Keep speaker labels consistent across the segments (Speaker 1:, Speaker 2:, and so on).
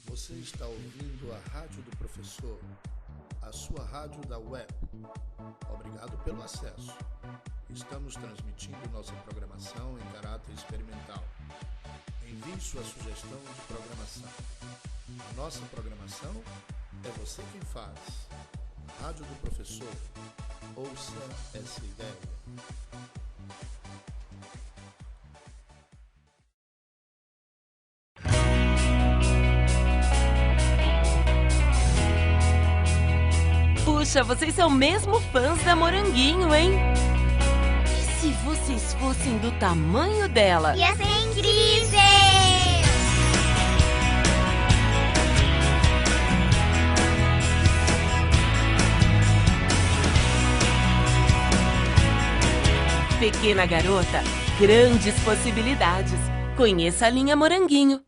Speaker 1: Você está ouvindo a Rádio do Professor, a sua rádio da web. Obrigado pelo acesso. Estamos transmitindo nossa programação em caráter experimental. Envie sua sugestão de programação. A nossa programação é você quem faz. Rádio do Professor. Ouça essa ideia.
Speaker 2: Puxa, vocês são mesmo fãs da Moranguinho, hein? E se vocês fossem do tamanho dela?
Speaker 3: Ia ser incrível!
Speaker 2: Pequena garota, grandes possibilidades. Conheça a linha Moranguinho.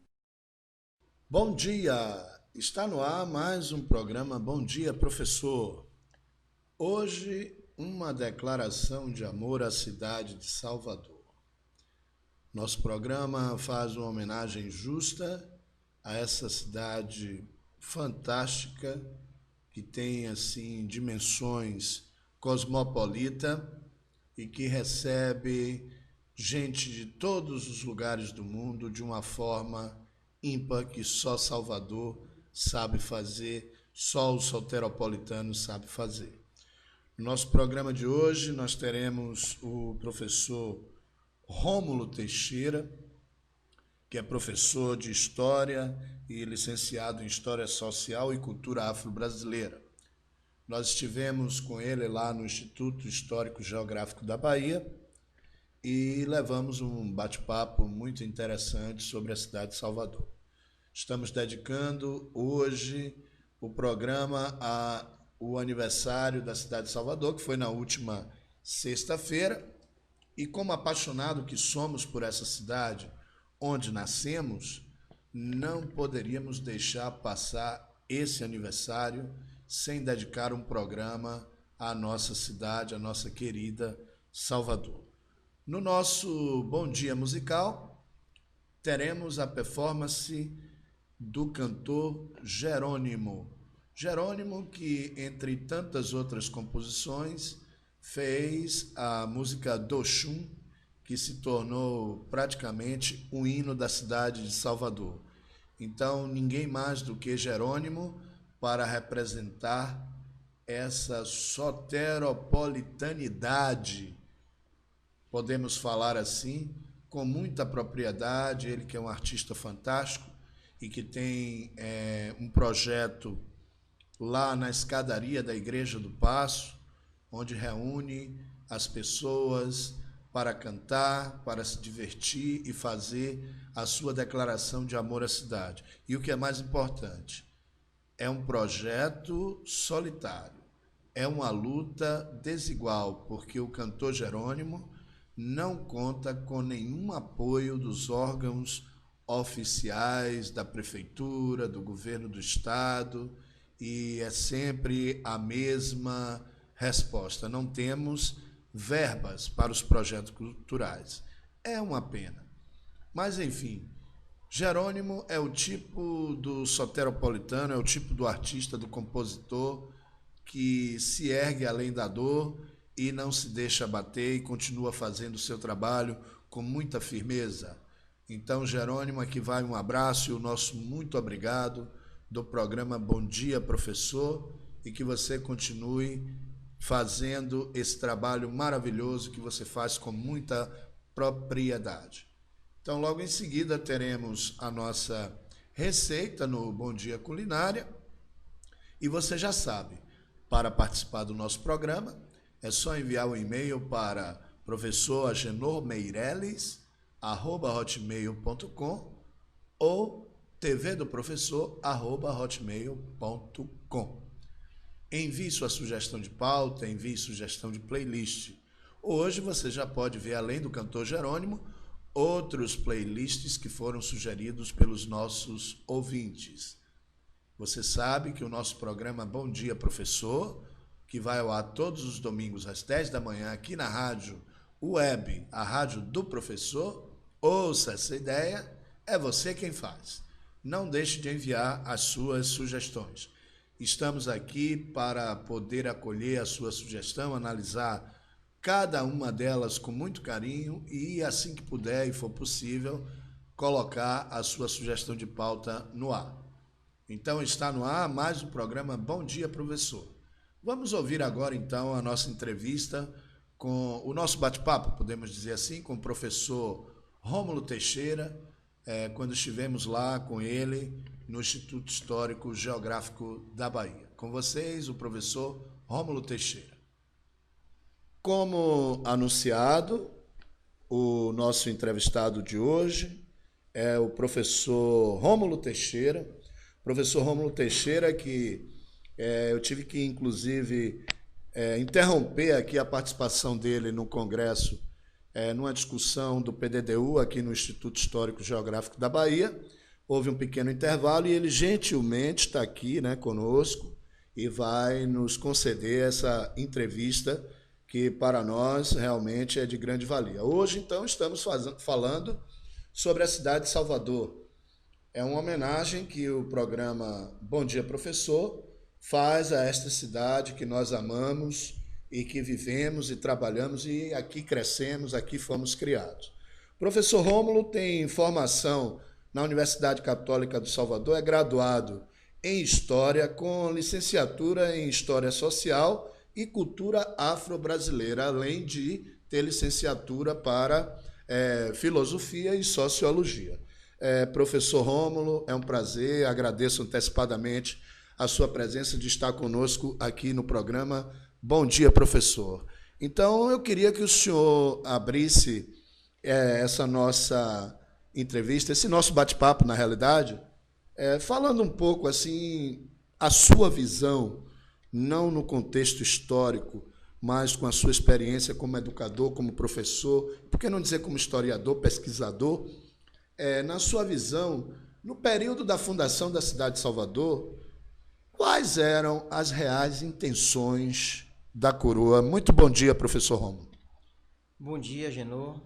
Speaker 1: Bom dia! Está no ar mais um programa Bom Dia, Professor. Hoje, uma declaração de amor à cidade de Salvador. Nosso programa faz uma homenagem justa a essa cidade fantástica que tem assim dimensões cosmopolita e que recebe gente de todos os lugares do mundo de uma forma ímpar que só Salvador sabe fazer, só o soteropolitano sabe fazer. No nosso programa de hoje, nós teremos o professor Rômulo Teixeira, que é professor de História e licenciado em História Social e Cultura Afro-Brasileira. Nós estivemos com ele lá no Instituto Histórico Geográfico da Bahia e levamos um bate-papo muito interessante sobre a cidade de Salvador. Estamos dedicando hoje o programa ao aniversário da cidade de Salvador, que foi na última sexta-feira, e como apaixonado que somos por essa cidade, onde nascemos, não poderíamos deixar passar esse aniversário sem dedicar um programa à nossa cidade, à nossa querida Salvador. No nosso Bom Dia Musical, teremos a performance do cantor Jerônimo. Jerônimo, que, entre tantas outras composições, fez a música Doxum, que se tornou praticamente um hino da cidade de Salvador. Então, ninguém mais do que Jerônimo para representar essa soteropolitanidade, podemos falar assim, com muita propriedade. Ele que é um artista fantástico, e que tem um projeto lá na escadaria da Igreja do Paço, onde reúne as pessoas para cantar, para se divertir e fazer a sua declaração de amor à cidade. E o que é mais importante, é um projeto solitário, é uma luta desigual, porque o cantor Jerônimo não conta com nenhum apoio dos órgãos oficiais da prefeitura, do governo do estado, e é sempre a mesma resposta: não temos verbas para os projetos culturais. É uma pena. Mas, enfim, Jerônimo é o tipo do soteropolitano, é o tipo do artista, do compositor que se ergue além da dor e não se deixa abater e continua fazendo o seu trabalho com muita firmeza. Então, Jerônimo, aqui vai um abraço e o nosso muito obrigado do programa Bom Dia, Professor, e que você continue fazendo esse trabalho maravilhoso que você faz com muita propriedade. Então, logo em seguida, teremos a nossa receita no Bom Dia Culinária. E você já sabe, para participar do nosso programa, é só enviar um e-mail para professoragenormeireles@hotmail.com ou tvdoprofessor@hotmail.com. Envie sua sugestão de pauta, envie sugestão de playlist. Hoje você já pode ver, além do cantor Jerônimo, outros playlists que foram sugeridos pelos nossos ouvintes. Você sabe que o nosso programa Bom Dia Professor, que vai ao ar todos os domingos às 10 da manhã aqui na rádio web, a Rádio do Professor, ouça essa ideia, é você quem faz. não deixe de enviar as suas sugestões. Estamos aqui para poder acolher a sua sugestão, analisar cada uma delas com muito carinho e, assim que puder e for possível, colocar a sua sugestão de pauta no ar. Então, está no ar mais um programa Bom Dia, Professor. Vamos ouvir agora, então, a nossa entrevista com o nosso bate-papo, podemos dizer assim, com o professor Rômulo Teixeira, quando estivemos lá com ele no Instituto Histórico Geográfico da Bahia. Com vocês, o professor Rômulo Teixeira. Como anunciado, o nosso entrevistado de hoje é o professor Rômulo Teixeira. Professor Rômulo Teixeira, que eu tive que, inclusive, interromper aqui a participação dele no Congresso, numa discussão do PDDU aqui no Instituto Histórico Geográfico da Bahia. Houve um pequeno intervalo e ele gentilmente está aqui, né, conosco e vai nos conceder essa entrevista que para nós realmente é de grande valia. Hoje, então, estamos falando sobre a cidade de Salvador. É uma homenagem que o programa Bom Dia, Professor faz a esta cidade que nós amamos e que vivemos e trabalhamos e aqui crescemos, aqui fomos criados. O professor Rômulo tem formação na Universidade Católica do Salvador, é graduado em História com licenciatura em História Social e Cultura Afro-Brasileira, além de ter licenciatura para Filosofia e Sociologia. Professor Rômulo, é um prazer, agradeço antecipadamente a sua presença de estar conosco aqui no programa Bom Dia, Professor. Então, eu queria que o senhor abrisse essa nossa entrevista, esse nosso bate-papo, na realidade, falando um pouco, assim, a sua visão, não no contexto histórico, mas com a sua experiência como educador, como professor, por que não dizer como historiador, pesquisador, na sua visão, no período da fundação da cidade de Salvador, quais eram as reais intenções da coroa? Muito bom dia, professor Rômulo.
Speaker 3: Bom dia, Genor.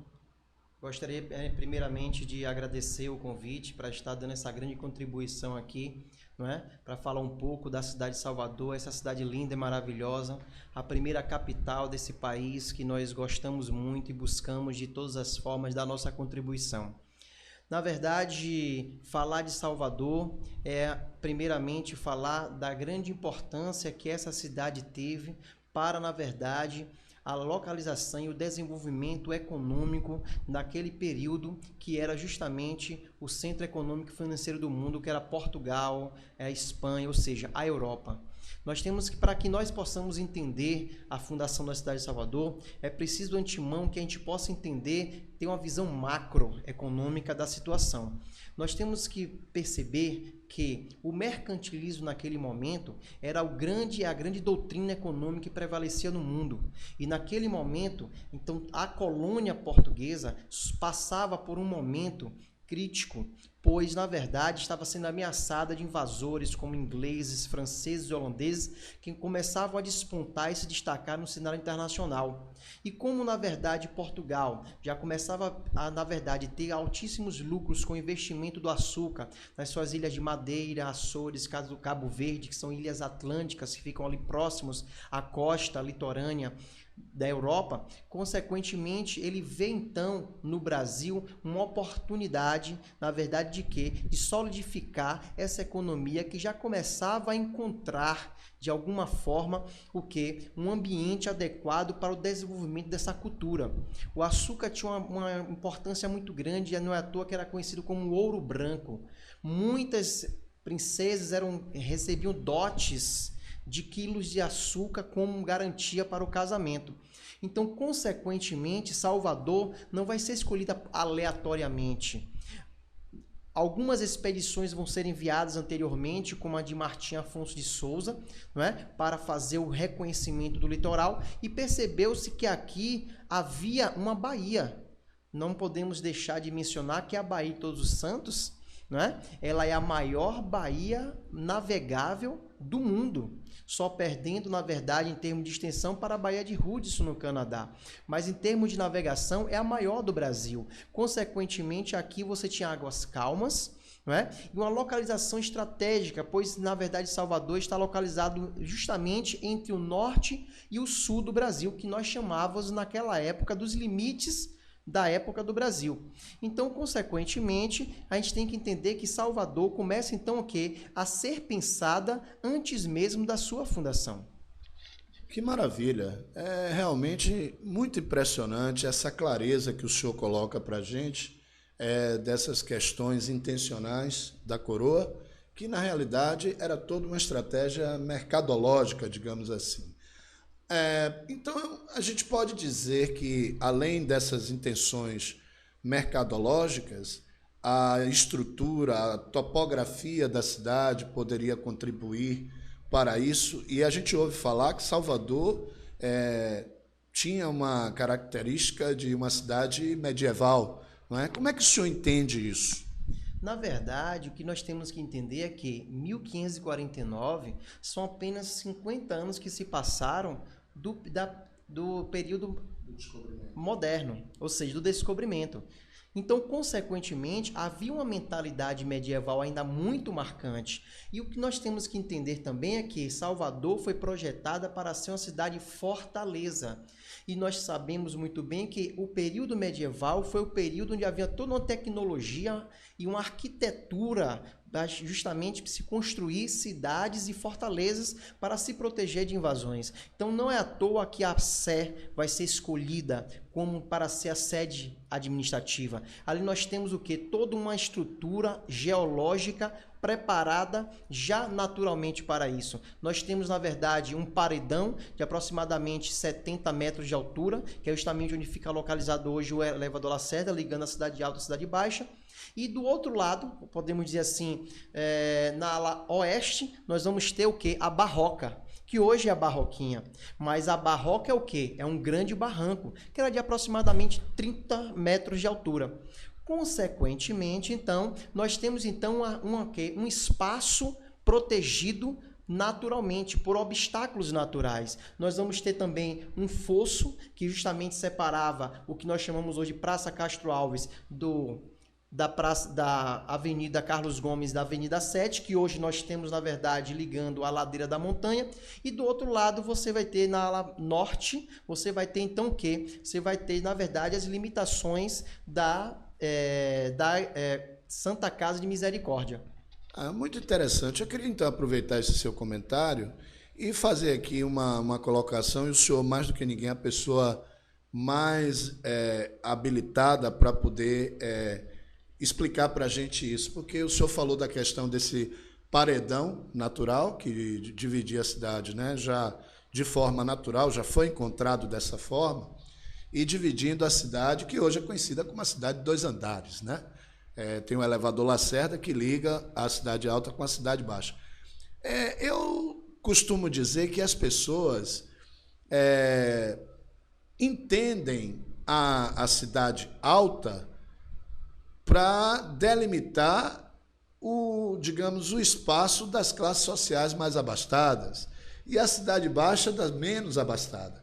Speaker 3: Gostaria, primeiramente, de agradecer o convite para estar dando essa grande contribuição aqui, não é? Para falar um pouco da cidade de Salvador, essa cidade linda e maravilhosa, a primeira capital desse país que nós gostamos muito e buscamos de todas as formas dar nossa contribuição. Na verdade, falar de Salvador é, primeiramente, falar da grande importância que essa cidade teve para, na verdade, a localização e o desenvolvimento econômico naquele período que era justamente o centro econômico e financeiro do mundo, que era Portugal, a Espanha, ou seja, a Europa. Nós temos que, para que nós possamos entender a fundação da cidade de Salvador, é preciso de antemão que a gente possa entender, ter uma visão macroeconômica da situação. Nós temos que perceber que o mercantilismo naquele momento era a grande doutrina econômica que prevalecia no mundo. E naquele momento, então, a colônia portuguesa passava por um momento crítico, pois, na verdade, estava sendo ameaçada de invasores como ingleses, franceses e holandeses, que começavam a despontar e se destacar no cenário internacional. E como, na verdade, Portugal já começava a, na verdade, ter altíssimos lucros com o investimento do açúcar nas suas ilhas de Madeira, Açores, caso do Cabo Verde, que são ilhas atlânticas que ficam ali próximos à costa litorânea da Europa, consequentemente, ele vê então no Brasil uma oportunidade, na verdade, de quê? De solidificar essa economia que já começava a encontrar, de alguma forma, o quê? Um ambiente adequado para o desenvolvimento dessa cultura. O açúcar tinha uma importância muito grande, não é à toa que era conhecido como ouro branco. Muitas princesas recebiam dotes de quilos de açúcar como garantia para o casamento. Então, consequentemente, Salvador não vai ser escolhida aleatoriamente. Algumas expedições vão ser enviadas anteriormente, como a de Martim Afonso de Souza, não é? Para fazer o reconhecimento do litoral, e percebeu-se que aqui havia uma baía. Não podemos deixar de mencionar que a Baía de Todos os Santos, não é? Ela é a maior baía navegável do mundo, só perdendo, na verdade, em termos de extensão, para a Baía de Hudson, no Canadá. Mas em termos de navegação, é a maior do Brasil. Consequentemente, aqui você tinha águas calmas, não é? E uma localização estratégica, pois, na verdade, Salvador está localizado justamente entre o norte e o sul do Brasil, que nós chamávamos, naquela época, dos limites da época do Brasil. Então, consequentemente, a gente tem que entender que Salvador começa, então, o quê? A ser pensada antes mesmo da sua fundação.
Speaker 1: Que maravilha! É realmente muito impressionante essa clareza que o senhor coloca para a gente, dessas questões intencionais da coroa, que na realidade era toda uma estratégia mercadológica, digamos assim. Então, a gente pode dizer que, além dessas intenções mercadológicas, a estrutura, a topografia da cidade poderia contribuir para isso, e a gente ouve falar que Salvador tinha uma característica de uma cidade medieval, não é? Como é que o senhor entende isso?
Speaker 3: Na verdade, o que nós temos que entender é que 1549 são apenas 50 anos que se passaram do período moderno, ou seja, do descobrimento. Então, consequentemente, havia uma mentalidade medieval ainda muito marcante. E o que nós temos que entender também é que Salvador foi projetada para ser uma cidade fortaleza. E nós sabemos muito bem que o período medieval foi o período onde havia toda uma tecnologia e uma arquitetura justamente para se construir cidades e fortalezas para se proteger de invasões. Então não é à toa que a Sé vai ser escolhida como para ser a sede administrativa. Ali nós temos o quê? Toda uma estrutura geológica preparada já naturalmente para isso. Nós temos, na verdade, um paredão de aproximadamente 70 metros de altura, que é justamente onde fica localizado hoje o elevador Lacerda, ligando a cidade alta à cidade baixa. E do outro lado, podemos dizer assim, na ala oeste, nós vamos ter o quê? A Barroca, que hoje é a Barroquinha. Mas a Barroca é o quê? É um grande barranco, que era de aproximadamente 30 metros de altura. Consequentemente, então, nós temos então um espaço protegido naturalmente, por obstáculos naturais. Nós vamos ter também um fosso, que justamente separava o que nós chamamos hoje de Praça Castro Alves da Avenida Carlos Gomes, da Avenida 7, que hoje nós temos, na verdade, ligando a ladeira da montanha, e do outro lado você vai ter, na ala norte, você vai ter então o quê? Você vai ter, na verdade, as limitações da Santa Casa de Misericórdia.
Speaker 1: Muito interessante. Eu queria então aproveitar esse seu comentário e fazer aqui uma colocação, e o senhor, mais do que ninguém, é a pessoa mais habilitada para poder explicar para a gente isso, porque o senhor falou da questão desse paredão natural que dividia a cidade, né? Já de forma natural, já foi encontrado dessa forma, e dividindo a cidade, que hoje é conhecida como a cidade de 2 andares, né? Tem o elevador Lacerda que liga a cidade alta com a cidade baixa. Eu costumo dizer que as pessoas entendem a cidade alta para delimitar o espaço das classes sociais mais abastadas e a cidade baixa das menos abastadas.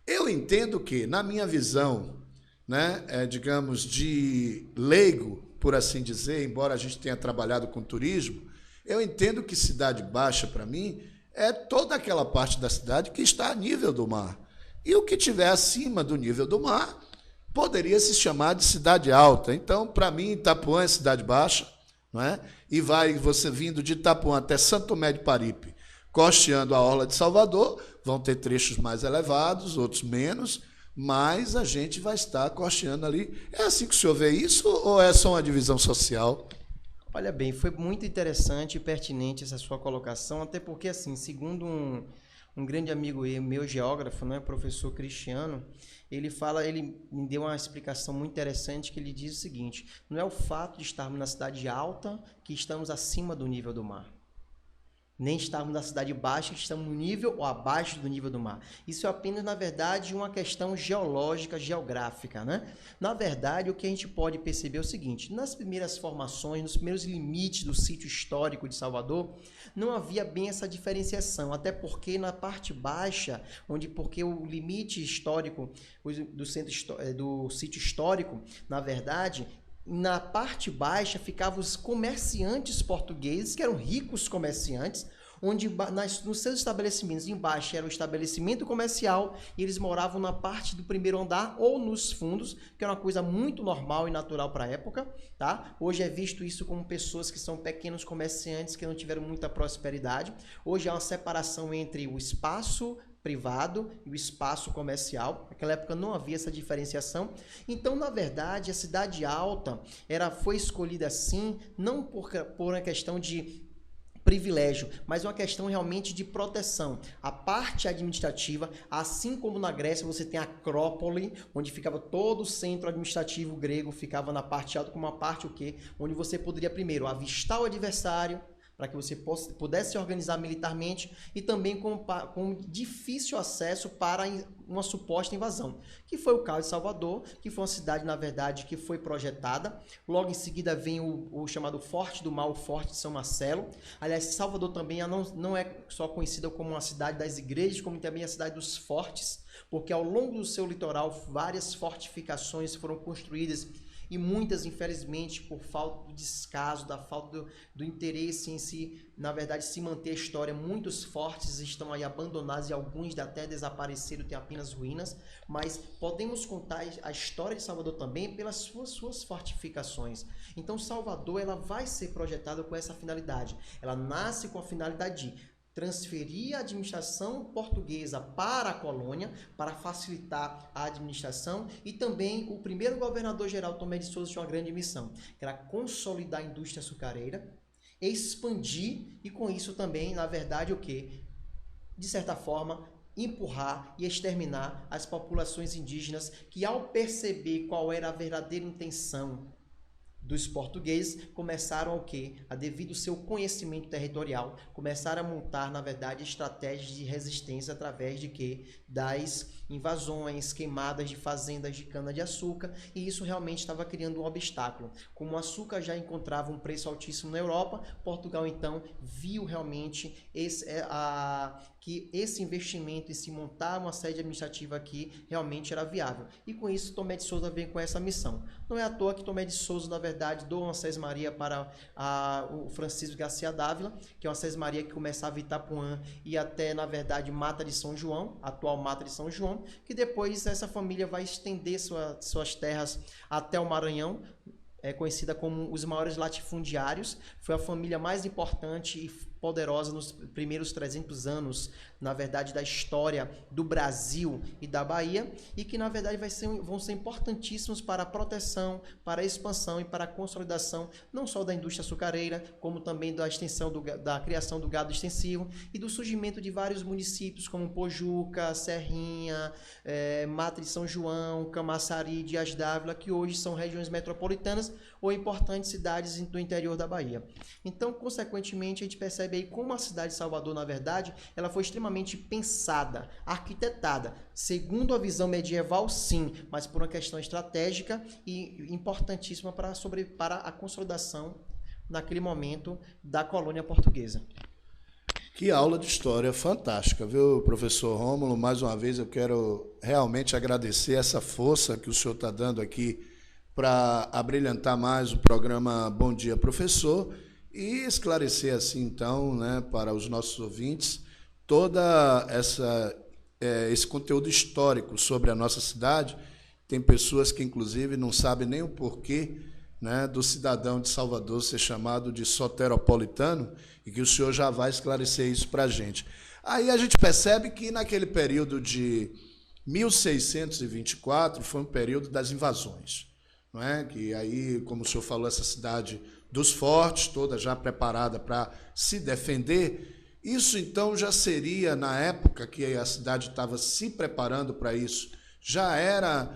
Speaker 1: Eu entendo que, na minha visão, né, de leigo, por assim dizer, embora a gente tenha trabalhado com turismo, eu entendo que cidade baixa, para mim, é toda aquela parte da cidade que está a nível do mar. E o que tiver acima do nível do mar poderia se chamar de cidade alta. Então, para mim, Itapuã é cidade baixa, não é? E vai você vindo de Itapuã até Santo Tomé de Paripe, costeando a orla de Salvador, vão ter trechos mais elevados, outros menos, mas a gente vai estar costeando ali. É assim que o senhor vê isso ou é só uma divisão social?
Speaker 3: Olha bem, foi muito interessante e pertinente essa sua colocação, até porque, assim, segundo um grande amigo meu, geógrafo, né, professor Cristiano, ele me deu uma explicação muito interessante, que ele diz o seguinte: não é o fato de estarmos na cidade alta que estamos acima do nível do mar, nem estarmos na cidade baixa que estamos no nível ou abaixo do nível do mar. Isso é apenas, na verdade, uma questão geológica, geográfica, né? Na verdade, o que a gente pode perceber é o seguinte: nas primeiras formações, nos primeiros limites do sítio histórico de Salvador, não havia bem essa diferenciação, até porque na parte baixa, porque o limite histórico do sítio histórico, na verdade, na parte baixa ficavam os comerciantes portugueses, que eram ricos comerciantes, onde nos seus estabelecimentos embaixo era o estabelecimento comercial e eles moravam na parte do primeiro andar ou nos fundos, que era uma coisa muito normal e natural para a época, tá? Hoje é visto isso como pessoas que são pequenos comerciantes que não tiveram muita prosperidade. Hoje há uma separação entre o espaço privado e o espaço comercial. Naquela época não havia essa diferenciação. Então, na verdade, a Cidade Alta foi escolhida assim, não por uma questão de privilégio, mas uma questão realmente de proteção. A parte administrativa, assim como na Grécia você tem a Acrópole, onde ficava todo o centro administrativo grego, ficava na parte alta, como uma parte o quê? Onde você poderia primeiro avistar o adversário, para que você pudesse se organizar militarmente e também com difícil acesso para uma suposta invasão, que foi o caso de Salvador, que foi uma cidade, na verdade, que foi projetada. Logo em seguida vem o chamado Forte do Mar, o Forte de São Marcelo. Aliás, Salvador também não é só conhecida como uma cidade das igrejas, como também a cidade dos fortes, porque ao longo do seu litoral várias fortificações foram construídas e muitas, infelizmente, por falta do descaso, da falta do interesse em si, na verdade, se manter a história, muitos fortes estão aí abandonados e alguns até desapareceram, tem apenas ruínas, mas podemos contar a história de Salvador também pelas suas fortificações. Então, Salvador ela vai ser projetada com essa finalidade. Ela nasce com a finalidade de transferir a administração portuguesa para a colônia, para facilitar a administração, e também o primeiro governador-geral, Tomé de Souza, tinha uma grande missão, que era consolidar a indústria açucareira, expandir e com isso também, na verdade, o quê? De certa forma, empurrar e exterminar as populações indígenas que, ao perceber qual era a verdadeira intenção dos portugueses, começaram ao quê? Devido ao seu conhecimento territorial, começaram a montar, na verdade, estratégias de resistência através de quê? Das invasões, queimadas de fazendas de cana-de-açúcar, e isso realmente estava criando um obstáculo. Como o açúcar já encontrava um preço altíssimo na Europa, Portugal, então, viu realmente que esse investimento em se montar uma sede administrativa aqui realmente era viável. E com isso, Tomé de Souza vem com essa missão. Não é à toa que Tomé de Souza, na verdade, doa uma sesmaria para o Francisco Garcia Dávila, que é uma sesmaria que começava em Itapuã e até, na verdade, Mata de São João, atual Mata de São João, que depois essa família vai estender suas terras até o Maranhão, é conhecida como os maiores latifundiários. Foi a família mais importante e poderosa nos primeiros 300 anos, na verdade, da história do Brasil e da Bahia, e que, na verdade, vão ser importantíssimos para a proteção, para a expansão e para a consolidação, não só da indústria açucareira, como também da extensão da criação do gado extensivo e do surgimento de vários municípios, como Pojuca, Serrinha, Mata de São João, Camaçari, Dias d'Ávila, que hoje são regiões metropolitanas ou importantes cidades do interior da Bahia. Então, consequentemente, a gente percebe aí como a cidade de Salvador, na verdade, ela foi extremamente pensada, arquitetada, segundo a visão medieval, sim, mas por uma questão estratégica e importantíssima para a consolidação, naquele momento, da colônia portuguesa.
Speaker 1: Que aula de história fantástica, viu, professor Rômulo? Mais uma vez eu quero realmente agradecer essa força que o senhor está dando aqui para abrilhantar mais o programa Bom Dia, Professor, e esclarecer assim, então, né, para os nossos ouvintes, toda esse conteúdo histórico sobre a nossa cidade. Tem pessoas que, inclusive, não sabem nem o porquê, né, do cidadão de Salvador ser chamado de soteropolitano, e que o senhor já vai esclarecer isso para a gente. Aí a gente percebe que, naquele período de 1624, foi um período das invasões. Não é? Que aí, como o senhor falou, essa cidade dos fortes, toda já preparada para se defender. Isso, então, já seria, na época que a cidade estava se preparando para isso, já era,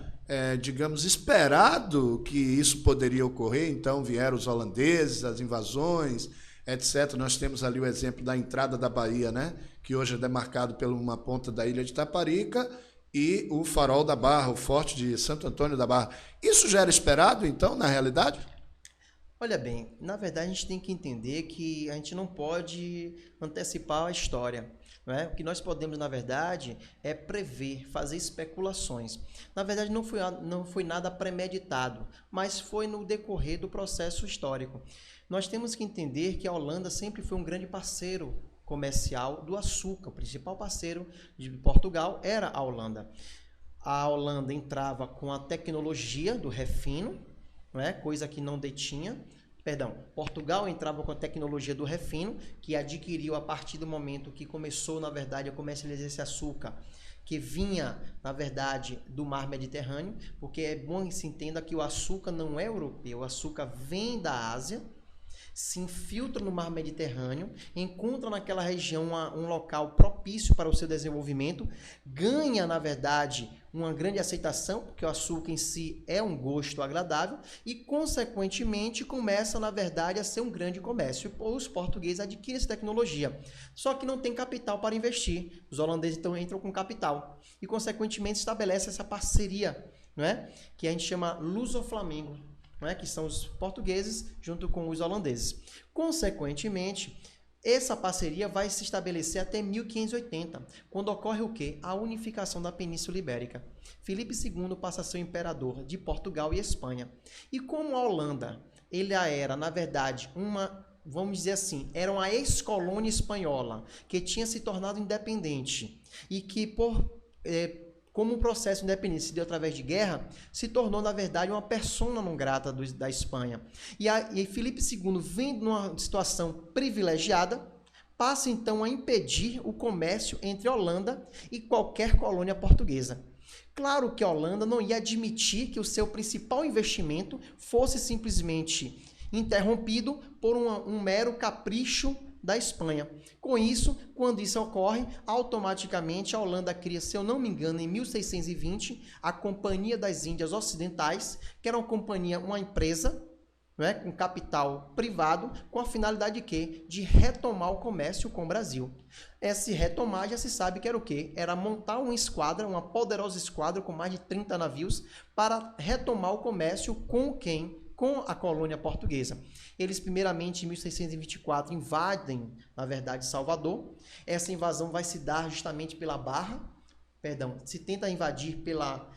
Speaker 1: digamos, esperado que isso poderia ocorrer. Então, vieram os holandeses, as invasões, etc. Nós temos ali o exemplo da entrada da Bahia, né? Que hoje é demarcado por uma ponta da ilha de Taparica, e o Farol da Barra, o Forte de Santo Antônio da Barra. Isso já era esperado, então, na realidade?
Speaker 3: Olha bem, na verdade a gente tem que entender que a gente não pode antecipar a história. Não é? O que nós podemos, na verdade, é prever, fazer especulações. Na verdade, não foi nada premeditado, mas foi no decorrer do processo histórico. Nós temos que entender que a Holanda sempre foi um grande parceiro comercial do açúcar. O principal parceiro de Portugal era a Holanda. A Holanda entrava com a tecnologia do refino, não é? Coisa que não detinha. Portugal entrava com a tecnologia do refino, que adquiriu a partir do momento que começou, na verdade, a comercializar esse açúcar, que vinha, na verdade, do mar Mediterrâneo, porque é bom que se entenda que o açúcar não é europeu, o açúcar vem da Ásia, se infiltra no mar Mediterrâneo, encontra naquela região um local propício para o seu desenvolvimento, ganha, na verdade, uma grande aceitação, porque o açúcar em si é um gosto agradável e, consequentemente, começa, na verdade, a ser um grande comércio. Os portugueses adquirem essa tecnologia, só que não tem capital para investir. Os holandeses, então, entram com capital e, consequentemente, estabelece essa parceria, não é? Que a gente chama Luso-Flamengo, não é? Que são os portugueses junto com os holandeses. Consequentemente, essa parceria vai se estabelecer até 1580, quando ocorre o quê? A unificação da Península Ibérica. Filipe II passa a ser o imperador de Portugal e Espanha. E como a Holanda, ele era, na verdade, vamos dizer assim, era uma ex-colônia espanhola, que tinha se tornado independente e que como um processo de independência se deu através de guerra, se tornou, na verdade, uma persona non grata da Espanha. E Filipe II, vendo numa situação privilegiada, passa então a impedir o comércio entre a Holanda e qualquer colônia portuguesa. Claro que a Holanda não ia admitir que o seu principal investimento fosse simplesmente interrompido por um mero capricho da Espanha. Com isso, quando isso ocorre, automaticamente a Holanda cria, se eu não me engano, em 1620, a Companhia das Índias Ocidentais, que era uma empresa, né, com capital privado, com a finalidade de quê? De retomar o comércio com o Brasil. Esse retomar já se sabe que era o quê? Era montar uma esquadra, uma poderosa esquadra com mais de 30 navios para retomar o comércio com quem? Com a colônia portuguesa. Eles, primeiramente, em 1624, invadem, na verdade, Salvador. Essa invasão vai se dar justamente pela se tenta invadir pela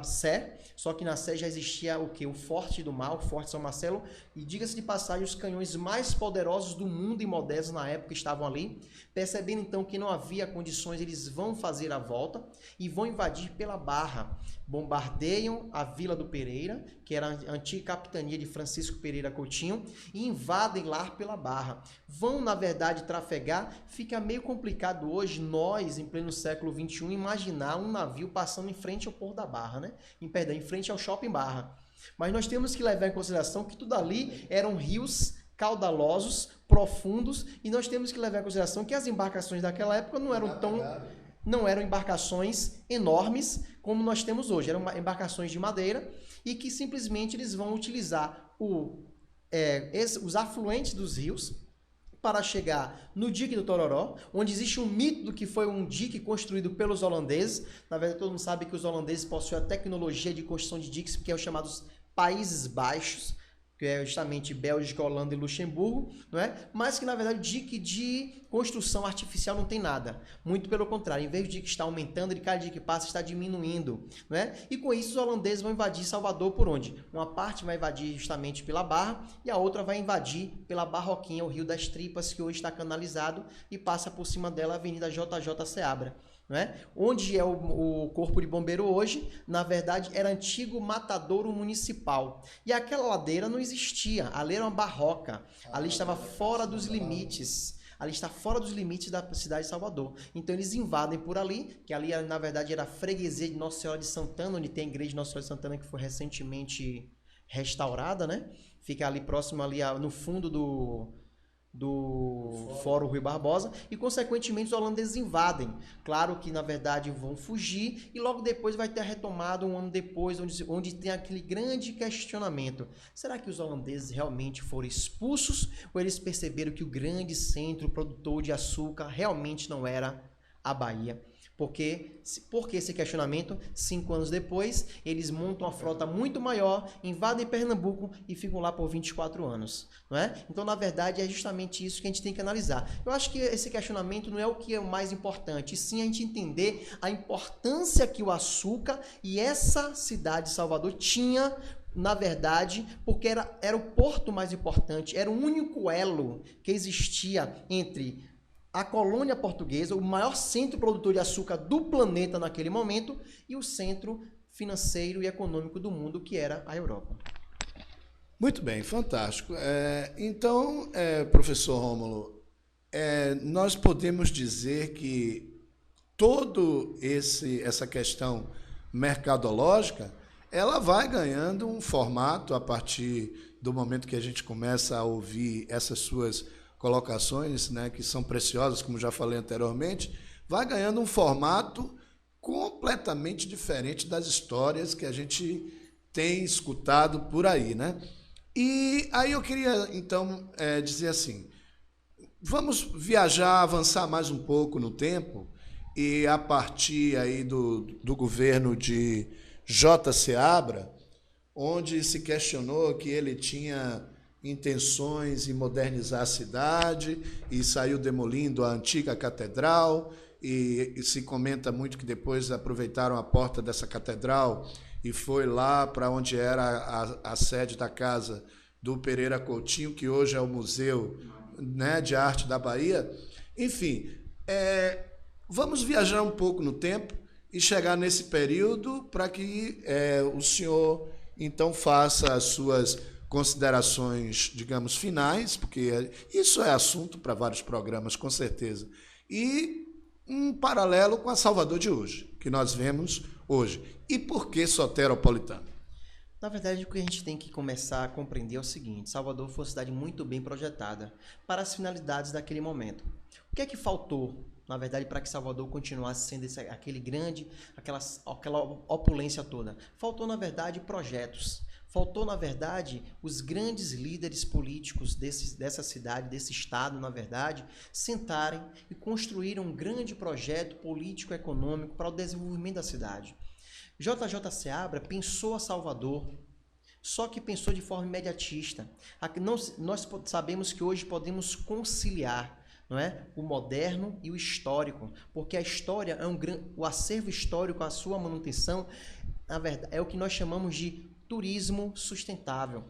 Speaker 3: Sé, só que na Sé já existia o quê? O Forte do Mar, o Forte São Marcelo, e diga-se de passagem, os canhões mais poderosos do mundo e modernos na época estavam ali. Percebendo então que não havia condições, eles vão fazer a volta e vão invadir pela Barra. Bombardeiam a Vila do Pereira, que era a antiga capitania de Francisco Pereira Coutinho, e invadem lá pela Barra. Vão, na verdade, trafegar. Fica meio complicado hoje, nós, em pleno século XXI, imaginar um navio passando em frente ao Porto da Barra, né? Em frente ao Shopping Barra. Mas nós temos que levar em consideração que tudo ali eram rios caudalosos, profundos, e nós temos que levar em consideração que as embarcações daquela época não eram embarcações enormes como nós temos hoje, eram embarcações de madeira e que simplesmente eles vão utilizar os afluentes dos rios para chegar no dique do Tororó, onde existe um mito do que foi um dique construído pelos holandeses. Na verdade, todo mundo sabe que os holandeses possuem a tecnologia de construção de diques, que é os chamados Países Baixos, que é justamente Bélgica, Holanda e Luxemburgo, não é? Mas que, na verdade, o dique de construção artificial não tem nada. Muito pelo contrário, em vez do dique estar aumentando, ele cada dia que passa está diminuindo, não é? E com isso, os holandeses vão invadir Salvador por onde? Uma parte vai invadir justamente pela Barra e a outra vai invadir pela Barroquinha, o Rio das Tripas, que hoje está canalizado e passa por cima dela a Avenida JJ Seabra. Não é? Onde é o Corpo de Bombeiro hoje, na verdade, era antigo matadouro municipal. E aquela ladeira não existia, ali era uma barroca, ali estava fora dos limites. Ali está fora dos limites da cidade de Salvador. Então eles invadem por ali, que ali na verdade era a freguesia de Nossa Senhora de Santana, onde tem a igreja de Nossa Senhora de Santana que foi recentemente restaurada, né? Fica ali próximo, ali no fundo do Fórum Rui Barbosa, e consequentemente os holandeses invadem. Claro que na verdade vão fugir e logo depois vai ter retomado um ano depois, onde tem aquele grande questionamento: será que os holandeses realmente foram expulsos ou eles perceberam que o grande centro produtor de açúcar realmente não era a Bahia? Por que esse questionamento? 5 anos depois, eles montam uma frota muito maior, invadem Pernambuco e ficam lá por 24 anos. Não é? Então, na verdade, é justamente isso que a gente tem que analisar. Eu acho que esse questionamento não é o que é o mais importante, e sim a gente entender a importância que o açúcar e essa cidade de Salvador tinha, na verdade, porque era o porto mais importante, era o único elo que existia entre a colônia portuguesa, o maior centro produtor de açúcar do planeta naquele momento, e o centro financeiro e econômico do mundo, que era a Europa.
Speaker 1: Muito bem, fantástico. Então, professor Rômulo, nós podemos dizer que toda essa questão mercadológica, ela vai ganhando um formato a partir do momento que a gente começa a ouvir essas suas colocações, né, que são preciosas, como já falei anteriormente, vai ganhando um formato completamente diferente das histórias que a gente tem escutado por aí, né? E aí eu queria, então, dizer assim, vamos viajar, avançar mais um pouco no tempo, e a partir aí do governo de J. Seabra, onde se questionou que ele tinha intenções em modernizar a cidade e saiu demolindo a antiga catedral, e se comenta muito que depois aproveitaram a porta dessa catedral e foi lá para onde era a sede da casa do Pereira Coutinho, que hoje é o Museu, né, de Arte da Bahia. Enfim, vamos viajar um pouco no tempo e chegar nesse período para que o senhor, então, faça as suas considerações, digamos, finais, porque isso é assunto para vários programas, com certeza. E um paralelo com a Salvador de hoje, que nós vemos hoje. E por que soteropolitano?
Speaker 3: Na verdade, o que a gente tem que começar a compreender é o seguinte: Salvador foi uma cidade muito bem projetada para as finalidades daquele momento. O que é que faltou, na verdade, para que Salvador continuasse sendo aquele grande, aquela opulência toda? Faltou, na verdade, projetos. Faltou, na verdade, os grandes líderes políticos dessa cidade, desse estado, na verdade, sentarem e construírem um grande projeto político-econômico para o desenvolvimento da cidade. JJ Seabra pensou a Salvador, só que pensou de forma imediatista. Nós sabemos que hoje podemos conciliar, não é, o moderno e o histórico, porque a história o acervo histórico, a sua manutenção, na verdade, é o que nós chamamos de turismo sustentável.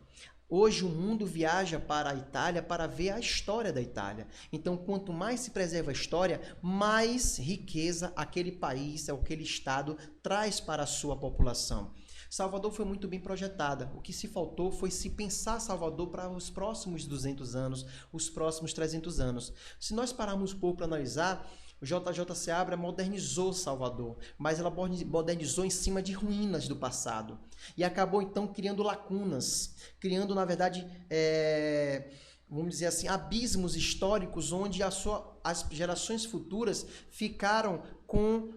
Speaker 3: Hoje o mundo viaja para a Itália para ver a história da Itália. Então, quanto mais se preserva a história, mais riqueza aquele país, aquele estado traz para a sua população. Salvador foi muito bem projetada. O que se faltou foi se pensar Salvador para os próximos 200 anos, os próximos 300 anos. Se nós pararmos um pouco para analisar, o JJ Seabra modernizou Salvador, mas ela modernizou em cima de ruínas do passado. E acabou, então, criando lacunas, criando, na verdade, vamos dizer assim, abismos históricos onde as gerações futuras ficaram com,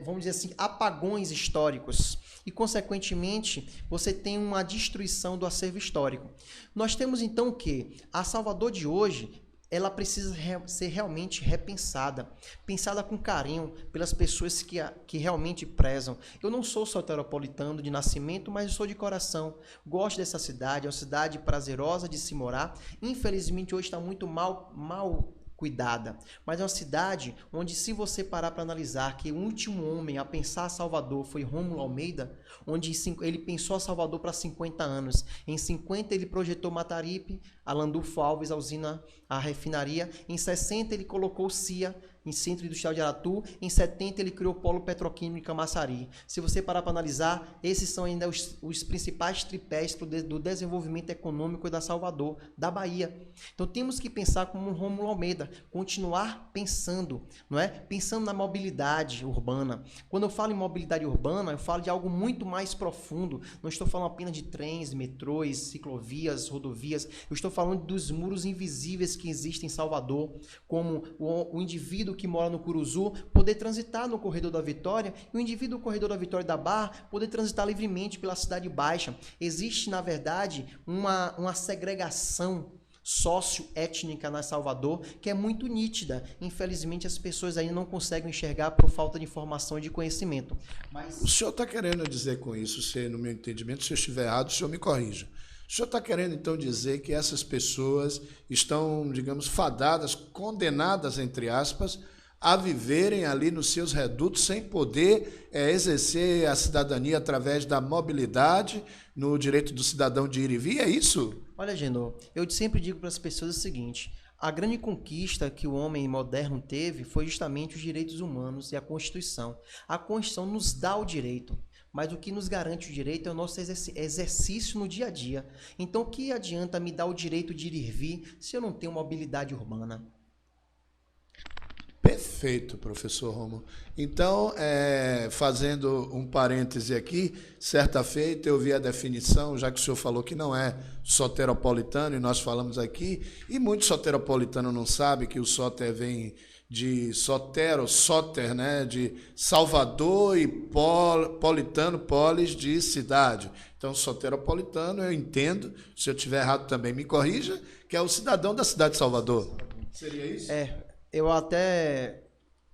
Speaker 3: vamos dizer assim, apagões históricos. E, consequentemente, você tem uma destruição do acervo histórico. Nós temos, então, que a Salvador de hoje, ela precisa ser realmente repensada, pensada com carinho pelas pessoas que realmente prezam. Eu não sou soteropolitano de nascimento, mas eu sou de coração. Gosto dessa cidade, é uma cidade prazerosa de se morar. Infelizmente, hoje está muito mal cuidada, mas é uma cidade onde, se você parar para analisar que o último homem a pensar Salvador foi Rômulo Almeida, onde ele pensou a Salvador para 50 anos. Em 50 ele projetou Mataripe, a Landulfo Alves, a usina, a refinaria. Em 60 ele colocou CIA, em Centro Industrial de Aratu. Em 70 ele criou o Polo Petroquímico em Camaçari. Se você parar para analisar, esses são ainda os principais tripés do desenvolvimento econômico da Salvador, da Bahia. Então temos que pensar como um Rômulo Almeida, continuar pensando, não é? Pensando na mobilidade urbana. Quando eu falo em mobilidade urbana, eu falo de algo muito mais profundo. Não estou falando apenas de trens, metrôs, ciclovias, rodovias. Eu estou falando dos muros invisíveis que existem em Salvador, como o indivíduo que mora no Curuzu poder transitar no Corredor da Vitória e o indivíduo do Corredor da Vitória da Barra poder transitar livremente pela Cidade Baixa. Existe, na verdade, uma segregação socioétnica na Salvador, que é muito nítida. Infelizmente, as pessoas ainda não conseguem enxergar por falta de informação e de conhecimento. Mas...
Speaker 1: O senhor está querendo dizer com isso, se no meu entendimento, se eu estiver errado, o senhor me corrija. O senhor está querendo, então, dizer que essas pessoas estão, digamos, fadadas, condenadas, entre aspas, a viverem ali nos seus redutos sem poder exercer a cidadania através da mobilidade, no direito do cidadão de ir e vir, é isso?
Speaker 3: Olha, Genô, eu sempre digo para as pessoas o seguinte: a grande conquista que o homem moderno teve foi justamente os direitos humanos e a Constituição. A Constituição nos dá o direito, mas o que nos garante o direito é o nosso exercício no dia a dia. Então, o que adianta me dar o direito de ir e vir se eu não tenho mobilidade urbana?
Speaker 1: Perfeito, professor Rômulo. Então, fazendo um parêntese aqui, certa feita eu vi a definição, já que o senhor falou que não é soteropolitano, e nós falamos aqui, e muito soteropolitano não sabe que o soter vem de soter, né, de Salvador, e politano, polis, de cidade. Então, soteropolitano, eu entendo, se eu estiver errado também me corrija, que é o cidadão da cidade de Salvador. Seria isso?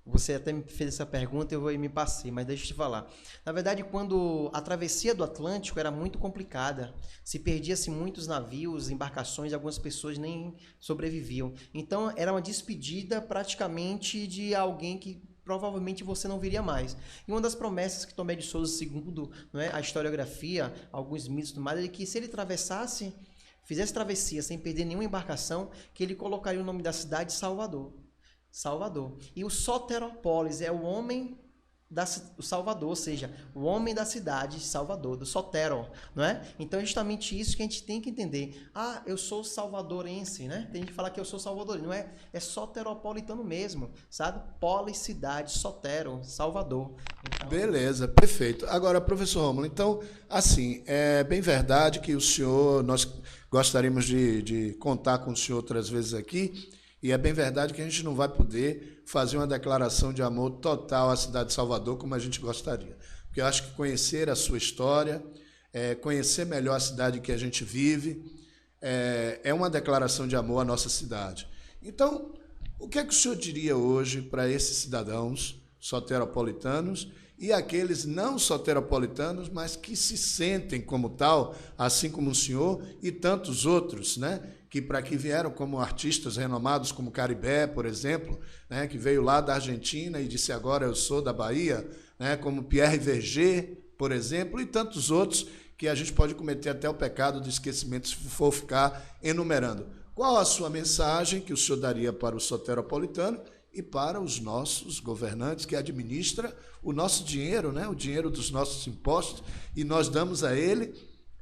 Speaker 3: Você até me fez essa pergunta, eu me passei, mas deixa eu te falar. Na verdade, quando a travessia do Atlântico era muito complicada, se perdia-se muitos navios, embarcações, algumas pessoas nem sobreviviam. Então, era uma despedida praticamente de alguém que provavelmente você não viria mais. E uma das promessas que Tomé de Souza, segundo, não é, a historiografia, alguns mitos e tudo mais, é que se ele fizesse travessia sem perder nenhuma embarcação, que ele colocaria o nome da cidade de Salvador. E o soterópolis é o homem do Salvador, ou seja, o homem da cidade de Salvador, do sotero, não é? Então é justamente isso que a gente tem que entender. Ah, eu sou salvadorense, né? Tem gente que fala que eu sou salvadorense, não é? É soteropolitano mesmo, sabe? Polis, cidade, sotero, Salvador. Então...
Speaker 1: Beleza, perfeito. Agora, professor Rômulo, então, assim, é bem verdade que o senhor, nós gostaríamos de contar com o senhor outras vezes aqui, e é bem verdade que a gente não vai poder fazer uma declaração de amor total à cidade de Salvador como a gente gostaria. Porque eu acho que conhecer a sua história, conhecer melhor a cidade que a gente vive, é uma declaração de amor à nossa cidade. Então, o que é que o senhor diria hoje para esses cidadãos soteropolitanos e aqueles não soteropolitanos, mas que se sentem como tal, assim como o senhor e tantos outros, né? Que para aqui vieram como artistas renomados, como Caribé, por exemplo, né, que veio lá da Argentina e disse agora eu sou da Bahia, né, como Pierre Verger, por exemplo, e tantos outros que a gente pode cometer até o pecado do esquecimento se for ficar enumerando. Qual a sua mensagem que o senhor daria para o soteropolitano e para os nossos governantes que administram o nosso dinheiro, né, o dinheiro dos nossos impostos, e nós damos a ele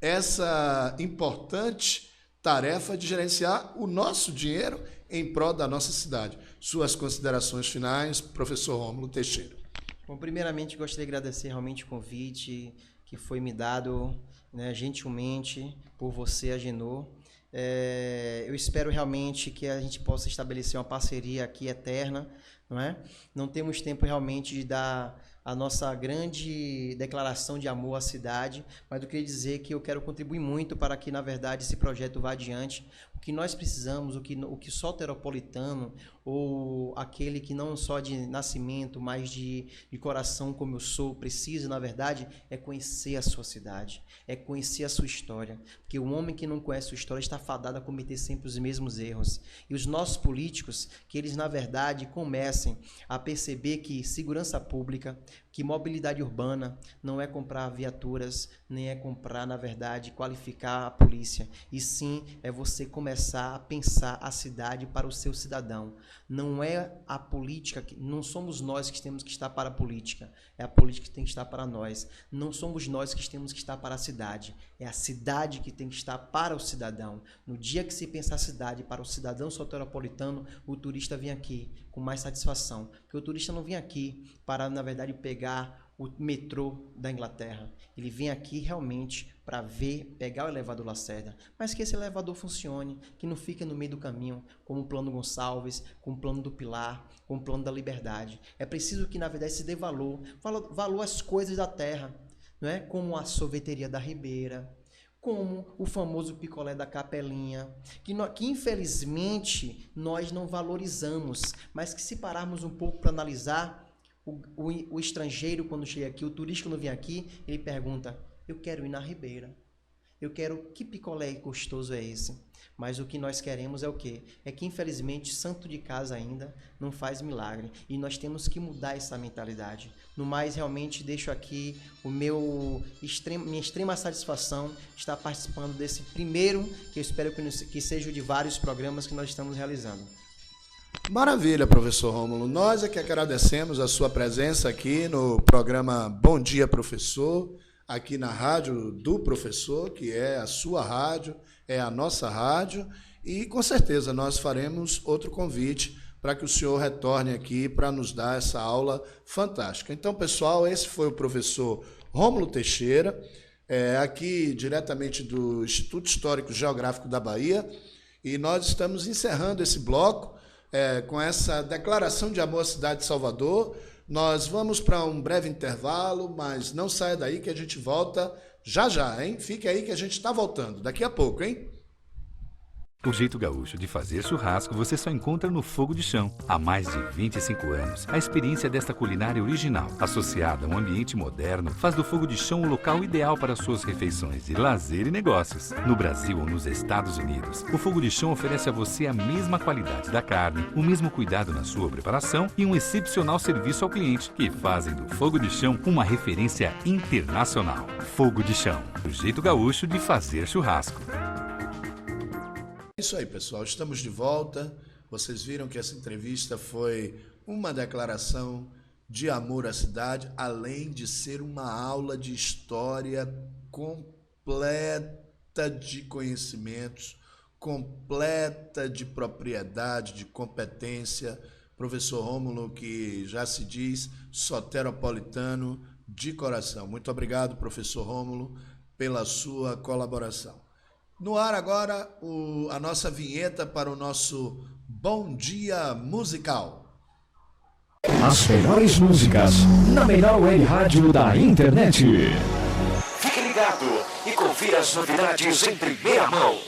Speaker 1: essa importante tarefa de gerenciar o nosso dinheiro em prol da nossa cidade. Suas considerações finais, professor Rômulo Teixeira.
Speaker 3: Bom, primeiramente, gostaria de agradecer realmente o convite que foi me dado, né, gentilmente por você, Agenor. Eu espero realmente que a gente possa estabelecer uma parceria aqui eterna, não é? Não temos tempo realmente de dar a nossa grande declaração de amor à cidade, mas eu queria dizer que eu quero contribuir muito para que, na verdade, esse projeto vá adiante. O que nós precisamos, o que soteropolitano, ou aquele que não só de nascimento, mas de coração como eu sou, precisa, na verdade, é conhecer a sua cidade, é conhecer a sua história. Porque o homem que não conhece a sua história está fadado a cometer sempre os mesmos erros. E os nossos políticos, que eles, na verdade, comecem a perceber que segurança pública, que mobilidade urbana não é comprar viaturas, nem é comprar, na verdade, qualificar a polícia, e sim é você começar a pensar a cidade para o seu cidadão. Não é a política, não somos nós que temos que estar para a política, é a política que tem que estar para nós. Não somos nós que temos que estar para a cidade, é a cidade que tem que estar para o cidadão. No dia que se pensar a cidade para o cidadão soteropolitano, o turista vem aqui com mais satisfação, porque o turista não vem aqui para, na verdade, pegar o metrô da Inglaterra. Ele vem aqui realmente para ver, pegar o elevador Lacerda, mas que esse elevador funcione, que não fique no meio do caminho, como o Plano Gonçalves, como o Plano do Pilar, como o Plano da Liberdade. É preciso que, na verdade, se dê valor às coisas da terra, não é? Como a sorveteria da Ribeira, como o famoso picolé da Capelinha, que infelizmente nós não valorizamos, mas que se pararmos um pouco para analisar, o estrangeiro quando chega aqui, o turista quando vem aqui, ele pergunta, eu quero ir na Ribeira, eu quero, que picolé gostoso é esse? Mas o que nós queremos é o quê? É que infelizmente santo de casa ainda não faz milagre. E nós temos que mudar essa mentalidade. No mais, realmente deixo aqui minha extrema satisfação de estar participando desse primeiro, que eu espero que seja de vários programas que nós estamos realizando.
Speaker 1: Maravilha, professor Rômulo. Nós é que agradecemos a sua presença aqui no programa Bom Dia, Professor, aqui na Rádio do Professor, que é a sua rádio, é a nossa rádio, e com certeza nós faremos outro convite para que o senhor retorne aqui para nos dar essa aula fantástica. Então, pessoal, esse foi o professor Rômulo Teixeira, aqui diretamente do Instituto Histórico Geográfico da Bahia, e nós estamos encerrando esse bloco com essa declaração de amor à cidade de Salvador. Nós vamos para um breve intervalo, mas não saia daí que a gente volta já já, hein? Fique aí que a gente está voltando daqui a pouco, hein?
Speaker 4: O jeito gaúcho de fazer churrasco você só encontra no Fogo de Chão. Há mais de 25 anos, a experiência desta culinária original, associada a um ambiente moderno, faz do Fogo de Chão o local ideal para suas refeições de lazer e negócios. No Brasil ou nos Estados Unidos, o Fogo de Chão oferece a você a mesma qualidade da carne, o mesmo cuidado na sua preparação e um excepcional serviço ao cliente, que fazem do Fogo de Chão uma referência internacional. Fogo de Chão, o jeito gaúcho de fazer churrasco.
Speaker 1: Isso aí, pessoal, estamos de volta. Vocês viram que essa entrevista foi uma declaração de amor à cidade, além de ser uma aula de história completa de conhecimentos, completa de propriedade, de competência. Professor Rômulo, que já se diz soteropolitano de coração. Muito obrigado, professor Rômulo, pela sua colaboração. No ar agora, a nossa vinheta para o nosso Bom Dia Musical.
Speaker 5: As melhores músicas na melhor web rádio da internet.
Speaker 6: Fique ligado e confira as novidades em primeira mão.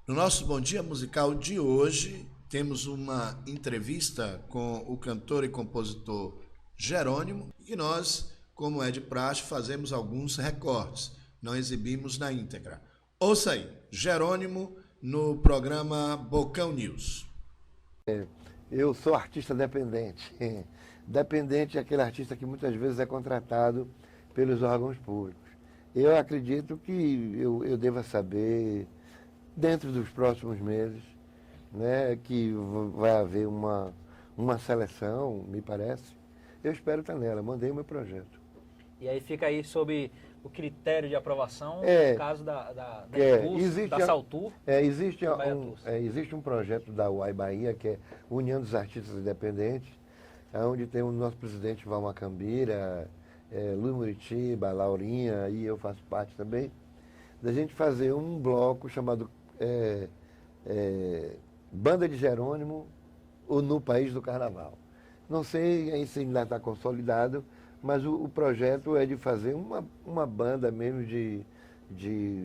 Speaker 1: No nosso Bom Dia Musical de hoje, temos uma entrevista com o cantor e compositor Jerônimo, e nós, como é de praxe, fazemos alguns recortes. Não exibimos na íntegra. Ouça aí, Jerônimo, no programa Bocão News.
Speaker 7: Eu sou artista dependente. Dependente é aquele artista que muitas vezes é contratado pelos órgãos públicos. Eu acredito que eu deva saber, dentro dos próximos meses, né, que vai haver uma seleção, me parece. Eu espero estar nela, mandei o meu projeto.
Speaker 8: E aí fica aí sob o critério de aprovação, no caso da Saltur.
Speaker 7: Existe um projeto da UAI Bahia, que é União dos Artistas Independentes, onde tem o nosso presidente Valmar Cambira, Luiz Muritiba, Laurinha, e eu faço parte também, da gente fazer um bloco chamado Banda de Jerônimo, ou No País do Carnaval. Não sei se ainda está consolidado, mas o projeto é de fazer uma banda mesmo de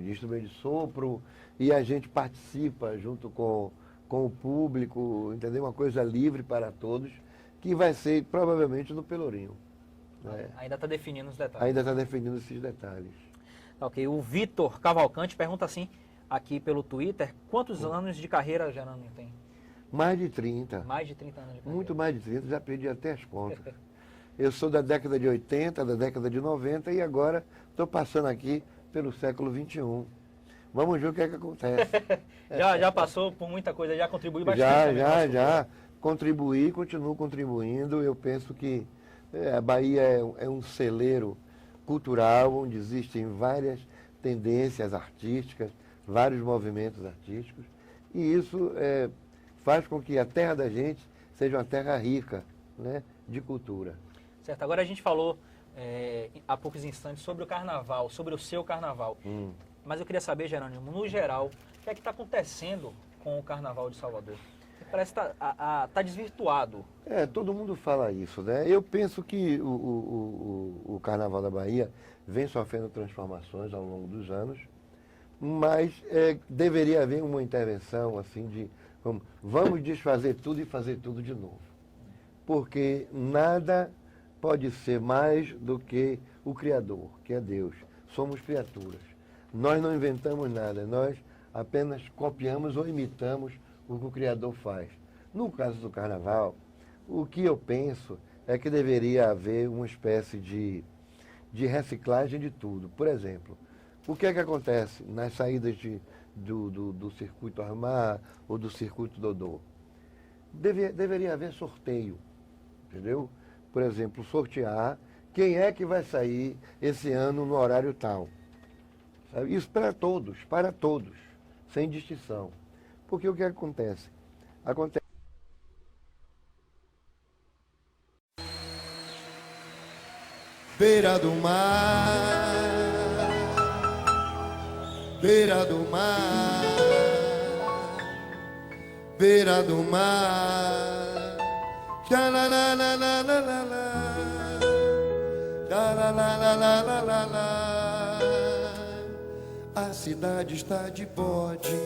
Speaker 7: instrumento de sopro, e a gente participa junto com o público, entendeu? Uma coisa livre para todos, que vai ser provavelmente no Pelourinho. Né?
Speaker 8: Ainda está definindo os detalhes.
Speaker 7: Ainda está definindo esses detalhes.
Speaker 8: Ok, o Vitor Cavalcante pergunta assim, aqui pelo Twitter, quantos anos de carreira Jerônimo tem?
Speaker 7: Mais de 30.
Speaker 8: Mais de 30 anos de carreira.
Speaker 7: Muito mais de 30, já perdi até as contas. Eu sou da década de 80, da década de 90 e agora estou passando aqui pelo século XXI. Vamos ver o que é que acontece.
Speaker 8: já passou por muita coisa, já contribuiu bastante.
Speaker 7: Já. Contribuí, continuo contribuindo. Eu penso que a Bahia é um celeiro cultural, onde existem várias tendências artísticas, vários movimentos artísticos. E isso faz com que a terra da gente seja uma terra rica, né, de cultura.
Speaker 8: Certo, agora a gente falou há poucos instantes sobre o carnaval, sobre o seu carnaval. Mas eu queria saber, Jerônimo, no geral, o que é que está acontecendo com o carnaval de Salvador? parece que tá desvirtuado.
Speaker 7: Todo mundo fala isso, né? Eu penso que o Carnaval da Bahia vem sofrendo transformações ao longo dos anos, mas deveria haver uma intervenção assim de vamos desfazer tudo e fazer tudo de novo. Porque nada pode ser mais do que o Criador, que é Deus. Somos criaturas. Nós não inventamos nada, nós apenas copiamos ou imitamos o que o Criador faz. No caso do Carnaval, o que eu penso é que deveria haver uma espécie de reciclagem de tudo. Por exemplo, o que é que acontece nas saídas do circuito Armar ou do circuito Dodô? Deveria haver sorteio, entendeu? Por exemplo, sortear quem é que vai sair esse ano no horário tal. Sabe? Isso para todos, sem distinção. Porque o que acontece?
Speaker 9: Beira do mar, beira do mar, beira do mar, a cidade está de bode,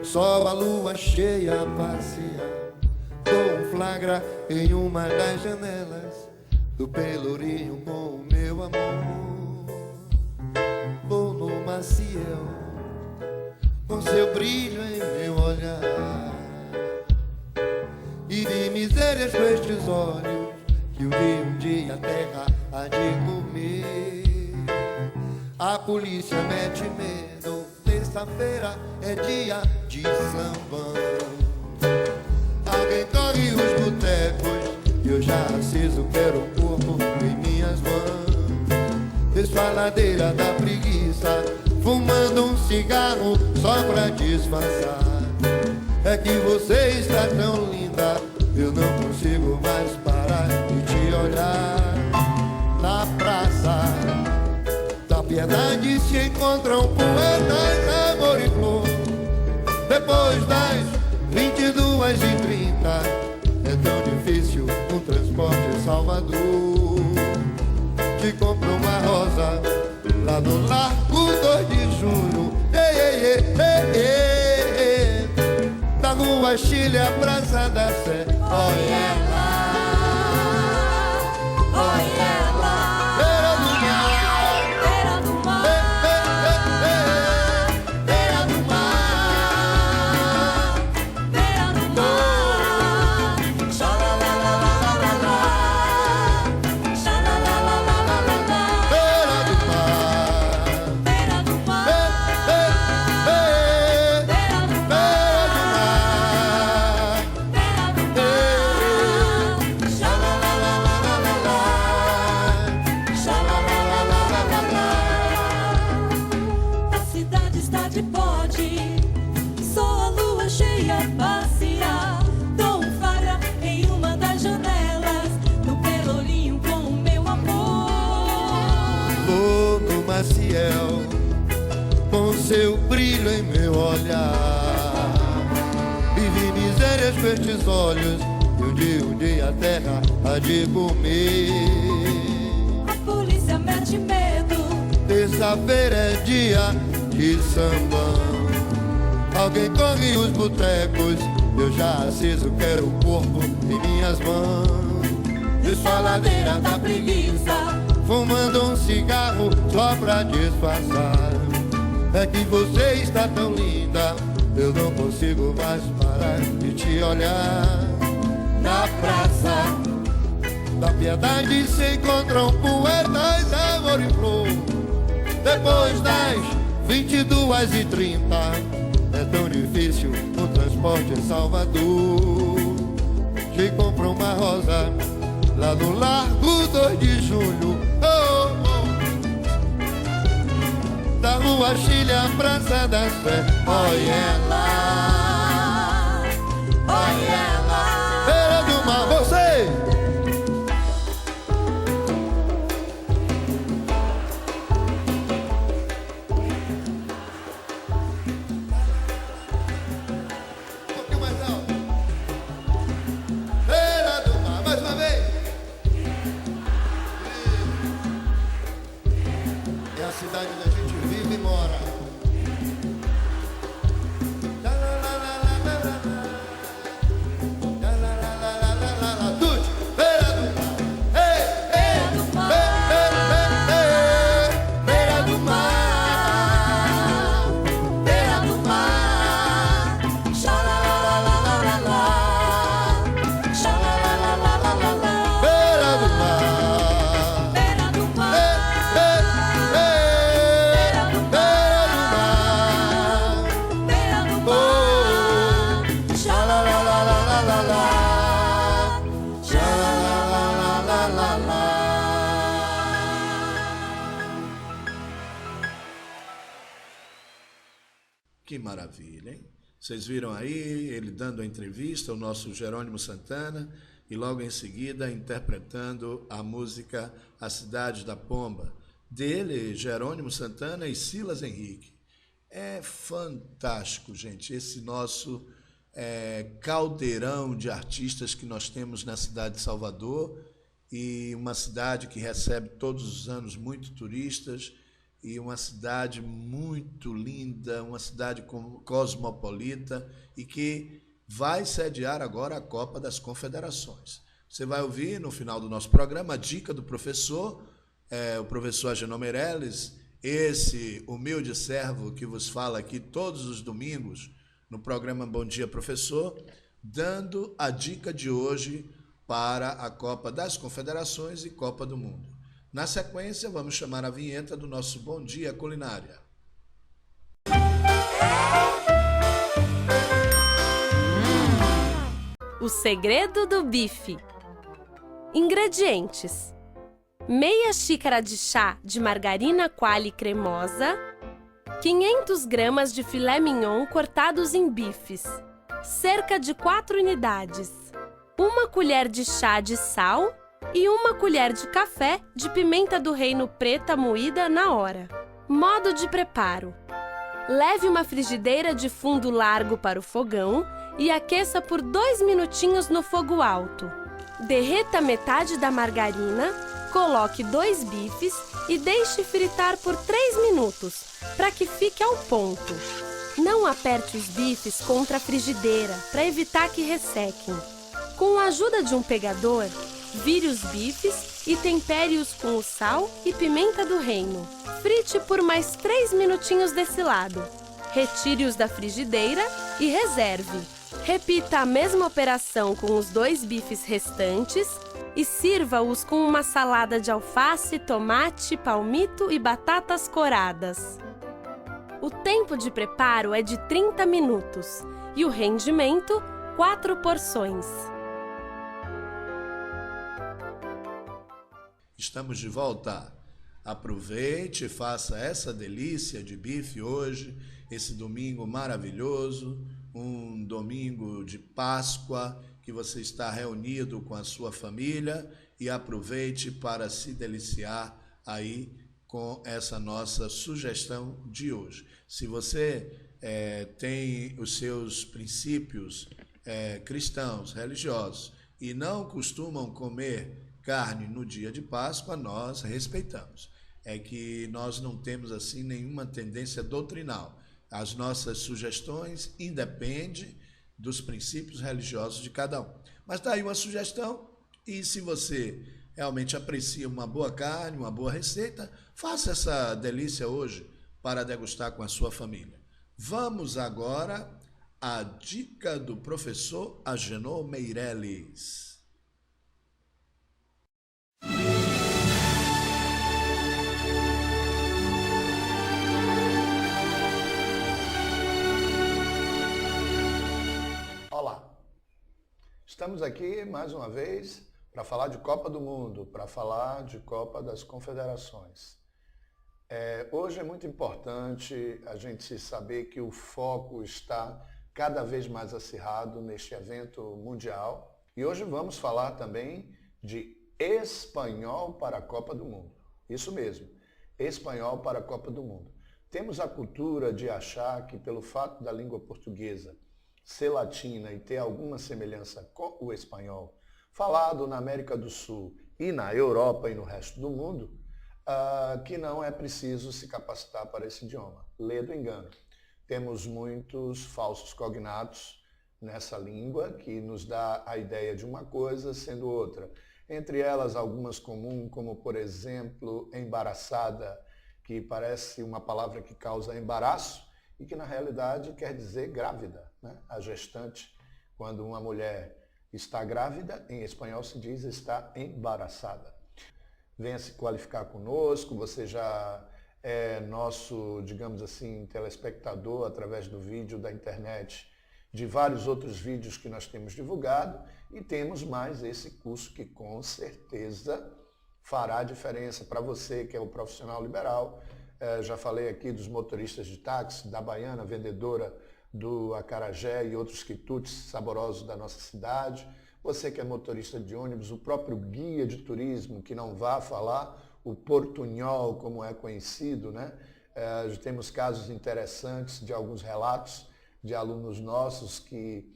Speaker 9: só a lua cheia passeia, com flagra em uma das janelas do Pelourinho com o meu amor. Vou no Maciel, com seu brilho em meu olhar, e vi misérias com estes olhos, que um dia a terra há de comer. A polícia mete medo, terça-feira é dia de sambão. Alguém corre os botecos, eu já aceso quero o corpo em minhas mãos. Desço a ladeira da preguiça, fumando um cigarro só pra disfarçar. É que você está tão linda, eu não consigo mais parar de te olhar. Na praça da Piedade se encontram poetas, amor e flor. Depois das 22h30 é tão difícil um transporte em Salvador. Te compro uma rosa lá no Largo 2 de Junho, da Rua Chile à Praça da Sé. Olha ela, olha ela, beira do mar, beira do mar, beira do mar, beira do mar, xalalalala, xalalalala, beira do mar, beira do mar, beira do mar,
Speaker 10: de bode, só a lua cheia passear. Dou um flagra em uma das janelas, no Pelourinho com o meu amor.
Speaker 9: Vou no Maciel, com seu brilho em meu olhar, vivi misérias com estes olhos, e um dia a terra há de comer.
Speaker 10: A polícia mete medo,
Speaker 9: terça-feira é dia de sambão. Alguém corre os botecos, eu já aceso quero o corpo em minhas mãos. Desço a ladeira da preguiça, fumando um cigarro só pra disfarçar. É que você está tão linda, eu não consigo mais parar de te olhar. Na praça da Piedade se encontram poetas, amor e flor. Depois das 22h30 é tão difícil o transporte em Salvador. Te compro uma rosa lá no Largo 2 de Junho, da Rua Chile à Praça da Sé. Olha ela, olha ela, beira do mar, você.
Speaker 1: maravilha, hein? Vocês viram aí ele dando a entrevista, o nosso Jerônimo Santana, e logo em seguida interpretando a música A Cidade da Pomba, dele, Jerônimo Santana e Silas Henrique. É fantástico, gente, esse nosso caldeirão de artistas que nós temos na cidade de Salvador, e uma cidade que recebe todos os anos muitos turistas, e uma cidade muito linda, uma cidade cosmopolita, e que vai sediar agora a Copa das Confederações. Você vai ouvir no final do nosso programa a dica do professor, o professor Agenor Meirelles, esse humilde servo que vos fala aqui todos os domingos no programa Bom Dia Professor, dando a dica de hoje para a Copa das Confederações e Copa do Mundo. Na sequência, vamos chamar a vinheta do nosso Bom Dia Culinária.
Speaker 11: O segredo do bife. Ingredientes: meia xícara de chá de margarina quale cremosa, 500 gramas de filé mignon cortados em bifes, cerca de 4 unidades, 1 colher de chá de sal e 1 colher de café de pimenta do reino preta moída na hora. Modo de preparo: leve uma frigideira de fundo largo para o fogão e aqueça por 2 minutinhos no fogo alto. Derreta metade da margarina, coloque 2 bifes e deixe fritar por 3 minutos, para que fique ao ponto. Não aperte os bifes contra a frigideira, para evitar que ressequem. Com a ajuda de um pegador, vire os bifes e tempere-os com o sal e pimenta do reino. Frite por mais 3 minutinhos desse lado. Retire-os da frigideira e reserve. Repita a mesma operação com os 2 bifes restantes e sirva-os com uma salada de alface, tomate, palmito e batatas coradas. O tempo de preparo é de 30 minutos e o rendimento, 4 porções.
Speaker 1: Estamos de volta. Aproveite e faça essa delícia de bife hoje, esse domingo maravilhoso, um domingo de Páscoa, que você está reunido com a sua família, e aproveite para se deliciar aí com essa nossa sugestão de hoje. Se você tem os seus princípios cristãos, religiosos, e não costumam comer carne no dia de Páscoa, nós respeitamos. É que nós não temos assim nenhuma tendência doutrinal. As nossas sugestões independem dos princípios religiosos de cada um. Mas está aí uma sugestão, e se você realmente aprecia uma boa carne, uma boa receita, faça essa delícia hoje para degustar com a sua família. Vamos agora à dica do professor Agenor Meirelles.
Speaker 12: Olá, estamos aqui mais uma vez para falar de Copa do Mundo, para falar de Copa das Confederações. Hoje é muito importante a gente saber que o foco está cada vez mais acirrado neste evento mundial, e hoje vamos falar também de espanhol para a Copa do Mundo. Isso mesmo, espanhol para a Copa do Mundo. Temos a cultura de achar que pelo fato da língua portuguesa ser latina e ter alguma semelhança com o espanhol, falado na América do Sul e na Europa e no resto do mundo, que não é preciso se capacitar para esse idioma. Lê do engano. Temos muitos falsos cognatos nessa língua que nos dá a ideia de uma coisa sendo outra. Entre elas, algumas comuns, como, por exemplo, embaraçada, que parece uma palavra que causa embaraço e que, na realidade, quer dizer grávida, né? A gestante, quando uma mulher está grávida, em espanhol se diz está embaraçada. Venha se qualificar conosco, você já é nosso, digamos assim, telespectador através do vídeo da internet, de vários outros vídeos que nós temos divulgado, e temos mais esse curso que com certeza fará diferença para você que é o profissional liberal. Já falei aqui dos motoristas de táxi, da baiana, vendedora do acarajé e outros quitutes saborosos da nossa cidade. Você que é motorista de ônibus, o próprio guia de turismo, que não vá falar o portunhol, como é conhecido, né? Temos casos interessantes de alguns relatos de alunos nossos que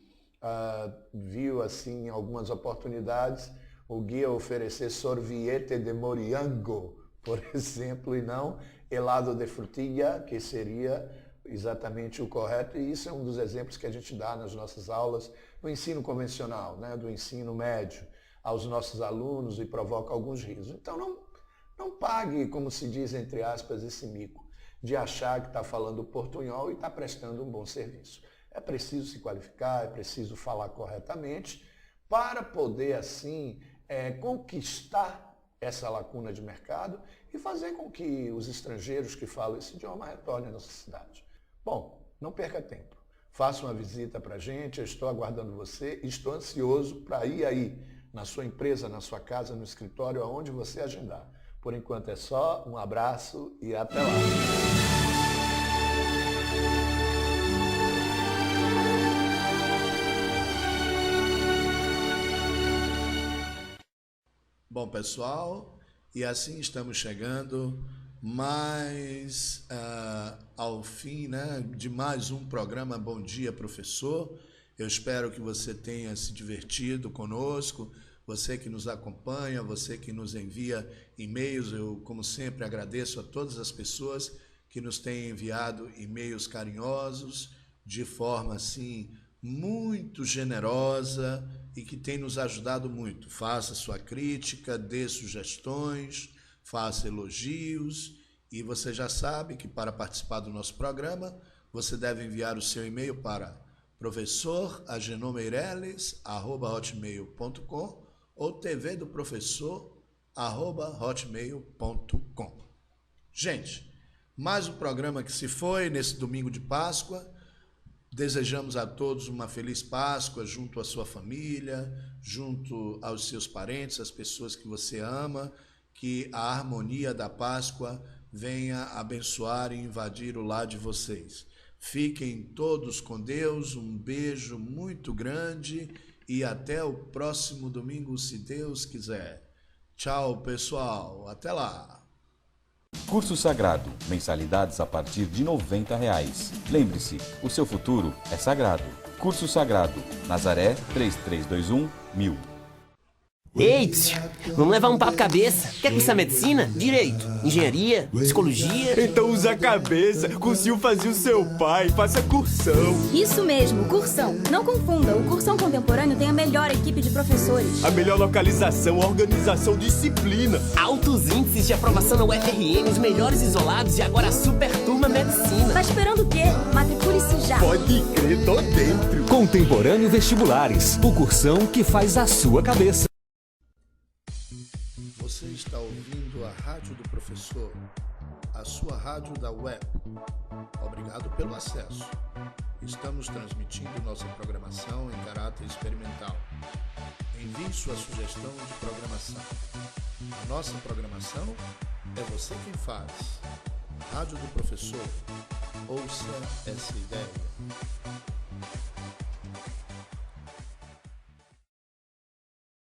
Speaker 12: viu, assim, em algumas oportunidades, o guia oferecer sorvete de morango, por exemplo, e não helado de frutilla, que seria exatamente o correto, e isso é um dos exemplos que a gente dá nas nossas aulas no ensino convencional, né, do ensino médio, aos nossos alunos, e provoca alguns risos. Então não pague, como se diz, entre aspas, esse mico de achar que está falando portunhol e está prestando um bom serviço. É preciso se qualificar, é preciso falar corretamente para poder, assim, conquistar essa lacuna de mercado e fazer com que os estrangeiros que falam esse idioma retornem à nossa cidade. Bom, não perca tempo. Faça uma visita para a gente, eu estou aguardando você, estou ansioso para ir aí, na sua empresa, na sua casa, no escritório, aonde você agendar. Por enquanto é só, um abraço e até lá.
Speaker 1: Bom, pessoal, e assim estamos chegando mais ao fim, né, de mais um programa Bom Dia, Professor. Eu espero que você tenha se divertido conosco, você que nos acompanha, você que nos envia e-mails. Eu, como sempre, agradeço a todas as pessoas que nos têm enviado e-mails carinhosos, de forma, assim, muito generosa e que tem nos ajudado muito. Faça sua crítica, dê sugestões, faça elogios, e você já sabe que para participar do nosso programa, você deve enviar o seu e-mail para professoragenomeireles@hotmail.com ou tvdoprofessor@hotmail.com. Gente, mais um programa que se foi nesse domingo de Páscoa. Desejamos a todos uma feliz Páscoa junto à sua família, junto aos seus parentes, as pessoas que você ama, que a harmonia da Páscoa venha abençoar e invadir o lar de vocês. Fiquem todos com Deus, um beijo muito grande e até o próximo domingo, se Deus quiser. Tchau, pessoal, até lá!
Speaker 13: Curso Sagrado, mensalidades a partir de R$ 90. Lembre-se, o seu futuro é sagrado. Curso Sagrado, Nazaré 3321-1000.
Speaker 14: Ei, vamos levar um papo cabeça. Quer cursar medicina? Direito? Engenharia? Psicologia?
Speaker 15: Então usa a cabeça. Cursinho fazia o seu pai. Faça cursão.
Speaker 16: Isso mesmo, cursão. Não confunda, o Cursão Contemporâneo tem a melhor equipe de professores.
Speaker 15: A melhor localização, organização, disciplina.
Speaker 14: Altos índices de aprovação na UFRN, os melhores isolados e agora a super turma medicina.
Speaker 16: Tá esperando o quê? Matricule-se já.
Speaker 15: Pode crer, tô dentro.
Speaker 5: Contemporâneo Vestibulares, o cursão que faz a sua cabeça.
Speaker 1: Você está ouvindo a Rádio do Professor, a sua rádio da web. Obrigado pelo acesso. Estamos transmitindo nossa programação em caráter experimental. Envie sua sugestão de programação. A nossa programação é você quem faz. Rádio do Professor. Ouça essa ideia.